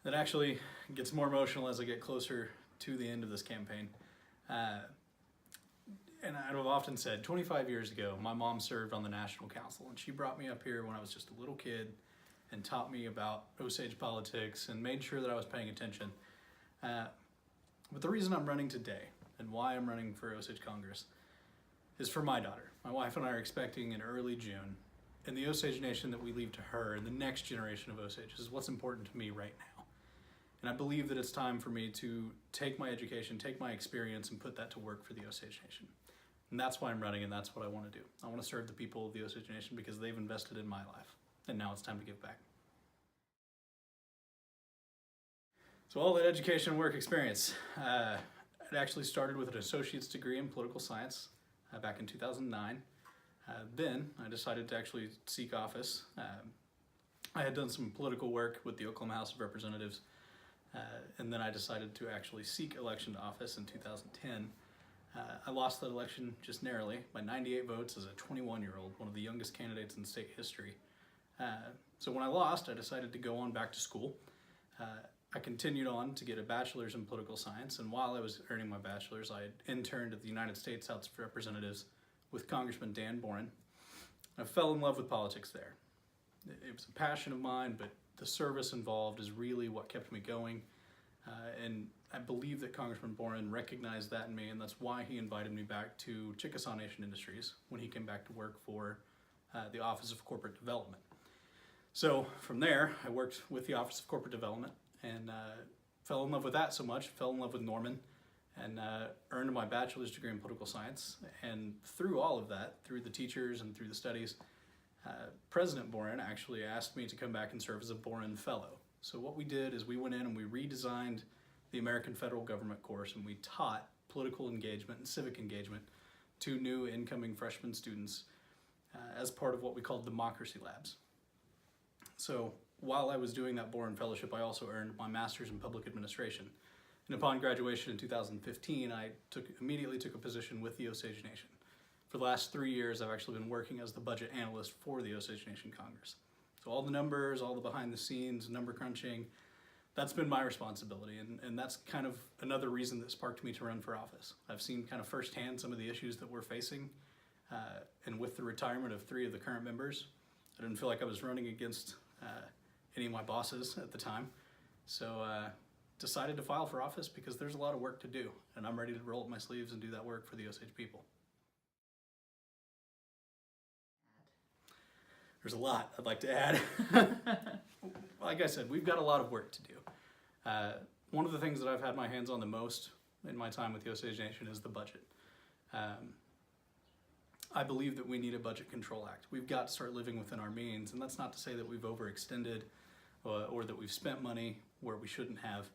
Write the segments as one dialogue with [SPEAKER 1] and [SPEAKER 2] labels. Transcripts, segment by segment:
[SPEAKER 1] that actually gets more emotional as I get closer to the end of this campaign. And I've often said, 25 years ago, my mom served on the National Council, and she brought me up here when I was just a little kid and taught me about Osage politics and made sure that I was paying attention. But the reason I'm running today and why I'm running for Osage Congress is for my daughter. My wife and I are expecting in early June, and the Osage Nation that we leave to her and the next generation of Osages is what's important to me right now. And I believe that it's time for me to take my education, take my experience, and put that to work for the Osage Nation. And that's why I'm running, and that's what I want to do. I want to serve the people of the Osage Nation because they've invested in my life, and now it's time to give back. So all that education and work experience, it actually started with an associate's degree in political science back in 2009. Then I decided to actually seek office. I had done some political work with the Oklahoma House of Representatives, and then I decided to actually seek election to office in 2010. I lost that election just narrowly by 98 votes as a 21-year-old, one of the youngest candidates in state history. So when I lost, I decided to go on back to school. I continued on to get a bachelor's in political science, and while I was earning my bachelor's, I interned at the United States House of Representatives with Congressman Dan Boren. I fell in love with politics there. It was a passion of mine, but the service involved is really what kept me going. And I believe that Congressman Boren recognized that in me, and that's why he invited me back to Osage Nation Industries when he came back to work for the Office of Corporate Development. So from there, I worked with the Office of Corporate Development and fell in love with that so much, fell in love with Norman, and earned my bachelor's degree in political science. And through all of that, through the teachers and through the studies, President Boren actually asked me to come back and serve as a Boren Fellow. So what we did is we went in and we redesigned the American Federal Government course, and we taught political engagement and civic engagement to new incoming freshman students as part of what we called Democracy Labs. So while I was doing that Boren Fellowship, I also earned my master's in public administration. And upon graduation in 2015, I immediately took a position with the Osage Nation. For the last 3 years, I've actually been working as the budget analyst for the Osage Nation Congress. So all the numbers, all the behind the scenes, number crunching, that's been my responsibility. And that's kind of another reason that sparked me to run for office. I've seen kind of firsthand some of the issues that we're facing. And with the retirement of 3 of the current members, I didn't feel like I was running against any of my bosses at the time. So decided to file for office because there's a lot of work to do, and I'm ready to roll up my sleeves and do that work for the Osage people. There's a lot I'd like to add. Like I said, we've got a lot of work to do. One of the things that I've had my hands on the most in my time with the Osage Nation is the budget. I believe that we need a Budget Control Act. We've got to start living within our means, and that's not to say that we've overextended or that we've spent money where we shouldn't have.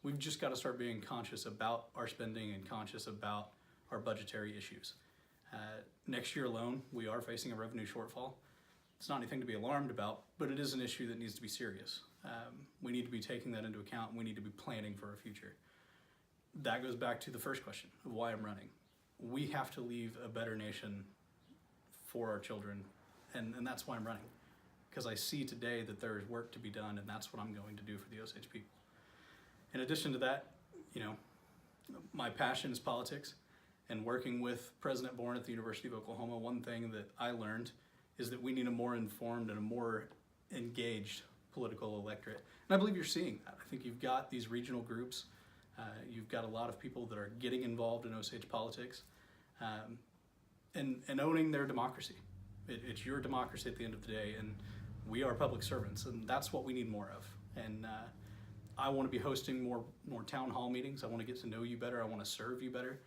[SPEAKER 1] We've just got to start being conscious about our spending and conscious about our budgetary issues. Next year alone, we are facing a revenue shortfall. It's not anything to be alarmed about, but it is an issue that needs to be serious. We need to be taking that into account, and we need to be planning for our future. That goes back to the first question of why I'm running. We have to leave a better nation for our children, and that's why I'm running. Because I see today that there is work to be done, and that's what I'm going to do for the Osage people. In addition to that, my passion is politics, and working with President Boren at the University of Oklahoma, one thing that I learned is that we need a more informed and a more engaged political electorate. And I believe you're seeing that. I think you've got these regional groups. You've got a lot of people that are getting involved in Osage politics and owning their democracy. It's your democracy at the end of the day, and we are public servants, and that's what we need more of. And I want to be hosting more town hall meetings. I want to get to know you better. I want to serve you better.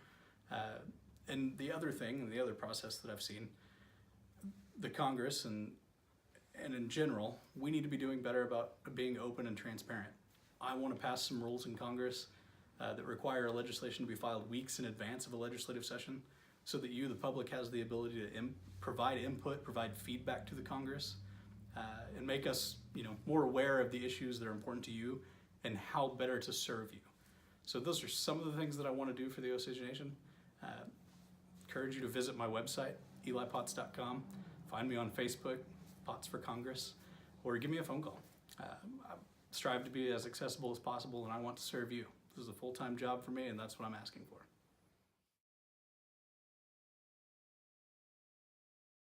[SPEAKER 1] And the other thing, and the other process that I've seen, the Congress and in general, we need to be doing better about being open and transparent. I want to pass some rules in Congress that require legislation to be filed weeks in advance of a legislative session so that you, the public, has the ability to provide input, provide feedback to the Congress, and make us more aware of the issues that are important to you and how better to serve you. So those are some of the things that I want to do for the Osage Nation. Encourage you to visit my website, elipotts.com. Find me on Facebook, Potts for Congress, or give me a phone call. strive to be as accessible as possible, and I want to serve you. This is a full-time job for me, and that's what I'm asking for.